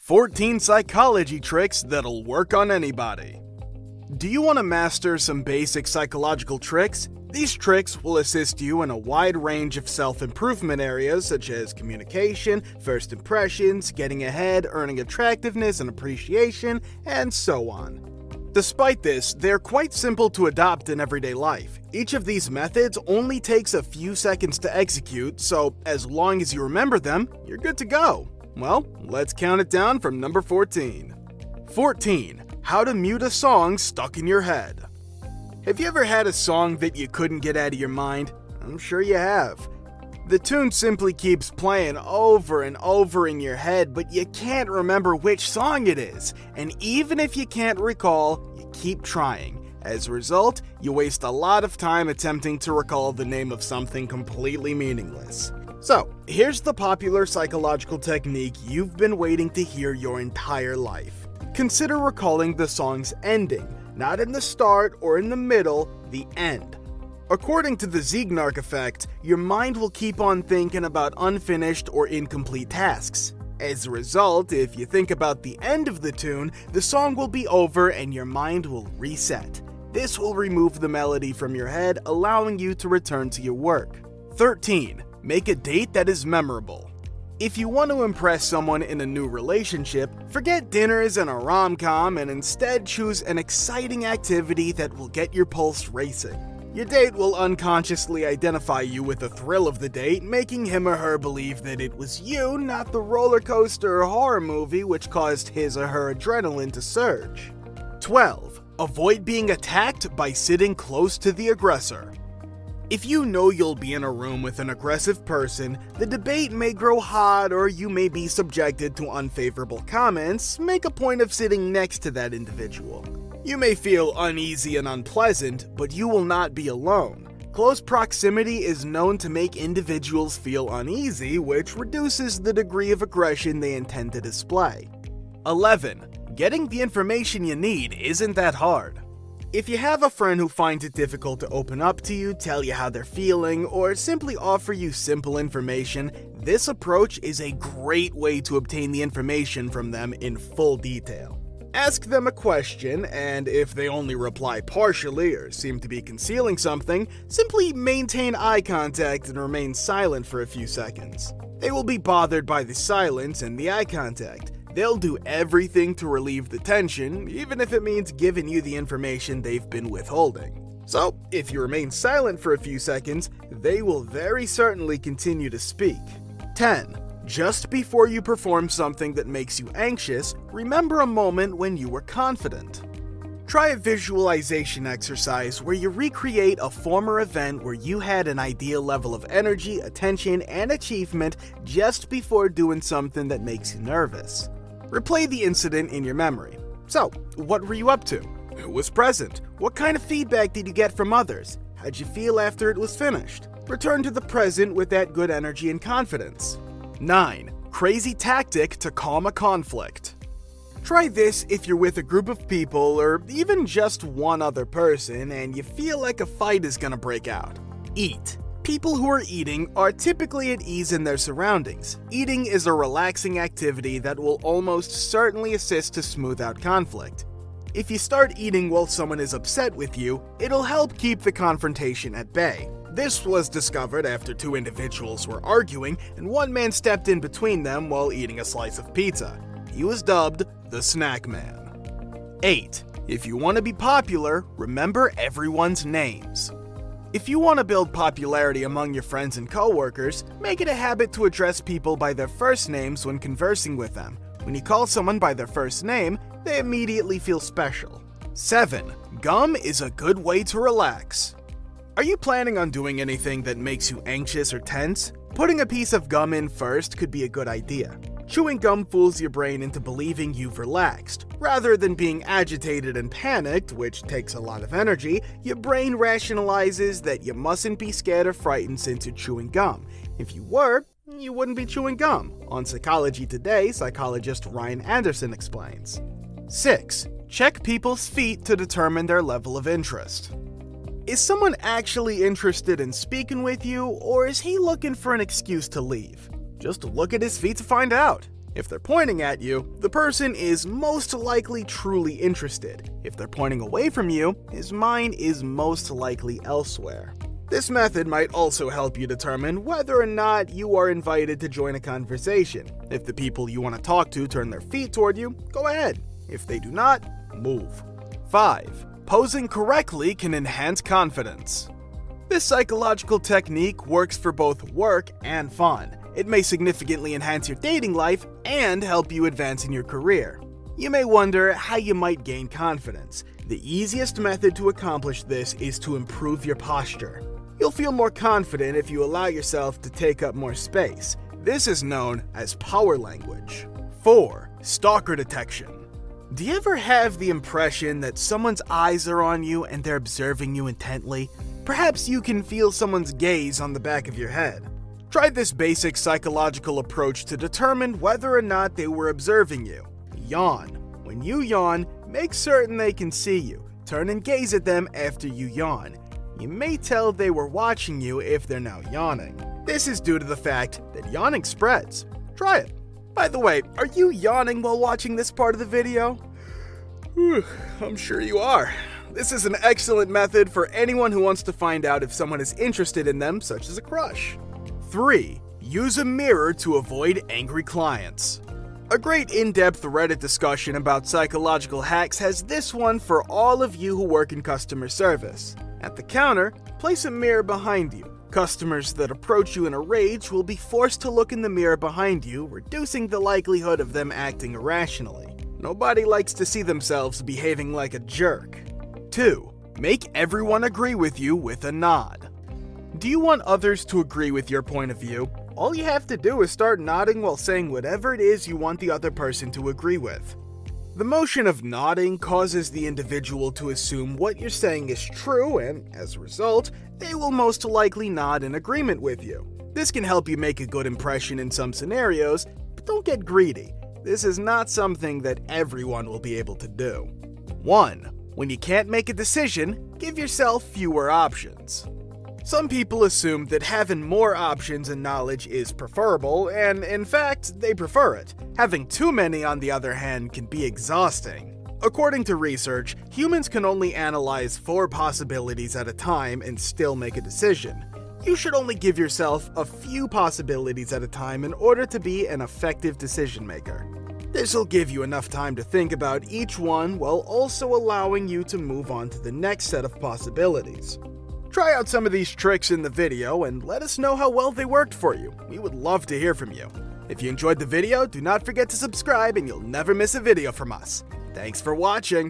14 psychology tricks that'll work on anybody. Do you want to master some basic psychological tricks? These tricks will assist you in a wide range of self-improvement areas such as communication, first impressions, getting ahead, earning attractiveness and appreciation, and so on. Despite this, they're quite simple to adopt in everyday life. Each of these methods only takes a few seconds to execute, so as long as you remember them, you're good to go. Well, let's count it down from number 14. 14. How to mute a song stuck in your head. Have you ever had a song that you couldn't get out of your mind? I'm sure you have. The tune simply keeps playing over and over in your head, but you can't remember which song it is. And even if you can't recall, you keep trying. As a result, you waste a lot of time attempting to recall the name of something completely meaningless. So, here's the popular psychological technique you've been waiting to hear your entire life. Consider recalling the song's ending, not in the start or in the middle, the end. According to the Zeigarnik effect, your mind will keep on thinking about unfinished or incomplete tasks. As a result, if you think about the end of the tune, the song will be over and your mind will reset. This will remove the melody from your head, allowing you to return to your work. 13. Make a date that is memorable. If you want to impress someone in a new relationship, forget dinners and a rom-com and instead choose an exciting activity that will get your pulse racing. Your date will unconsciously identify you with the thrill of the date, making him or her believe that it was you, not the roller coaster or horror movie which caused his or her adrenaline to surge. 12. Avoid being attacked by sitting close to the aggressor. If you know you'll be in a room with an aggressive person, the debate may grow hot or you may be subjected to unfavorable comments, make a point of sitting next to that individual. You may feel uneasy and unpleasant, but you will not be alone. Close proximity is known to make individuals feel uneasy, which reduces the degree of aggression they intend to display. 11. Getting the information you need isn't that hard. If you have a friend who finds it difficult to open up to you, tell you how they're feeling, or simply offer you simple information, this approach is a great way to obtain the information from them in full detail. Ask them a question, and if they only reply partially or seem to be concealing something, simply maintain eye contact and remain silent for a few seconds. They will be bothered by the silence and the eye contact. They'll do everything to relieve the tension, even if it means giving you the information they've been withholding. So, if you remain silent for a few seconds, they will very certainly continue to speak. 10. Just before you perform something that makes you anxious, remember a moment when you were confident. Try a visualization exercise where you recreate a former event where you had an ideal level of energy, attention, and achievement just before doing something that makes you nervous. Replay the incident in your memory. So, what were you up to? Who was present? What kind of feedback did you get from others? How'd you feel after it was finished? Return to the present with that good energy and confidence. 9. Crazy tactic to calm a conflict. Try this if you're with a group of people or even just one other person and you feel like a fight is gonna break out. Eat. People who are eating are typically at ease in their surroundings. Eating is a relaxing activity that will almost certainly assist to smooth out conflict. If you start eating while someone is upset with you, it'll help keep the confrontation at bay. This was discovered after two individuals were arguing and one man stepped in between them while eating a slice of pizza. He was dubbed the Snack Man. 8. If you want to be popular, remember everyone's names. If you want to build popularity among your friends and coworkers, make it a habit to address people by their first names when conversing with them. When you call someone by their first name, they immediately feel special. 7. Gum is a good way to relax. Are you planning on doing anything that makes you anxious or tense? Putting a piece of gum in first could be a good idea. Chewing gum fools your brain into believing you've relaxed. Rather than being agitated and panicked, which takes a lot of energy, your brain rationalizes that you mustn't be scared or frightened since you're chewing gum. If you were, you wouldn't be chewing gum. On Psychology Today, psychologist Ryan Anderson explains. 6. Check people's feet to determine their level of interest. Is someone actually interested in speaking with you, or is he looking for an excuse to leave? Just look at his feet to find out. If they're pointing at you, the person is most likely truly interested. If they're pointing away from you, his mind is most likely elsewhere. This method might also help you determine whether or not you are invited to join a conversation. If the people you want to talk to turn their feet toward you, go ahead. If they do not, move. 5. Posing correctly can enhance confidence. This psychological technique works for both work and fun. It may significantly enhance your dating life and help you advance in your career. You may wonder how you might gain confidence. The easiest method to accomplish this is to improve your posture. You'll feel more confident if you allow yourself to take up more space. This is known as power language. 4. Stalker detection. Do you ever have the impression that someone's eyes are on you and they're observing you intently? Perhaps you can feel someone's gaze on the back of your head. Try this basic psychological approach to determine whether or not they were observing you. Yawn. When you yawn, make certain they can see you. Turn and gaze at them after you yawn. You may tell they were watching you if they're now yawning. This is due to the fact that yawning spreads. Try it. By the way, are you yawning while watching this part of the video? Whew, I'm sure you are. This is an excellent method for anyone who wants to find out if someone is interested in them, such as a crush. 3. Use a mirror to avoid angry clients. A great in-depth Reddit discussion about psychological hacks has this one for all of you who work in customer service. At the counter, place a mirror behind you. Customers that approach you in a rage will be forced to look in the mirror behind you, reducing the likelihood of them acting irrationally. Nobody likes to see themselves behaving like a jerk. 2. Make everyone agree with you with a nod. Do you want others to agree with your point of view? All you have to do is start nodding while saying whatever it is you want the other person to agree with. The motion of nodding causes the individual to assume what you're saying is true, and as a result, they will most likely nod in agreement with you. This can help you make a good impression in some scenarios, but don't get greedy. This is not something that everyone will be able to do. 1. When you can't make a decision, give yourself fewer options. Some people assume that having more options and knowledge is preferable, and in fact, they prefer it. Having too many, on the other hand, can be exhausting. According to research, humans can only analyze 4 possibilities at a time and still make a decision. You should only give yourself a few possibilities at a time in order to be an effective decision maker. This will give you enough time to think about each one while also allowing you to move on to the next set of possibilities. Try out some of these tricks in the video and let us know how well they worked for you. We would love to hear from you. If you enjoyed the video, do not forget to subscribe and you'll never miss a video from us. Thanks for watching.